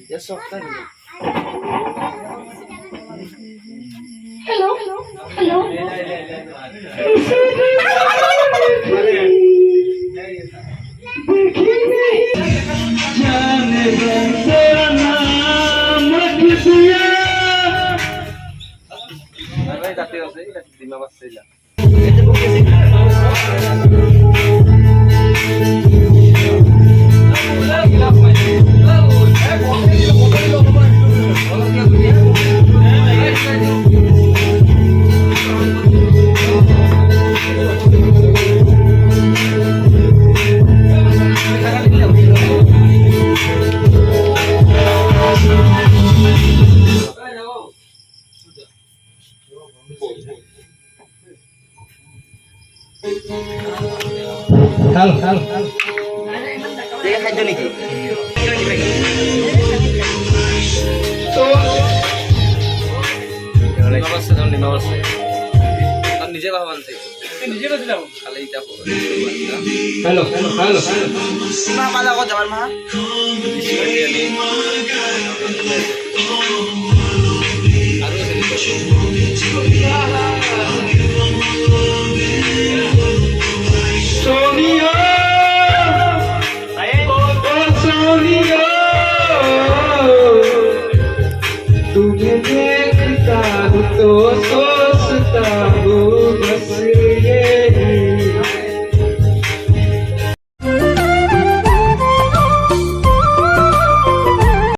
Ya sok tadi. Hello, hello. Apa tadi harus ini tadi 15 saja. Halo, halo. Dia kayak nih. Lima belas. Kan DJ bahawan sih. DJ ba sila? Kalay ka po. Halo, halo, halo. Nakakala ko jaman mah. Sonia. Sonia. तुम्हें देखता हूँ तो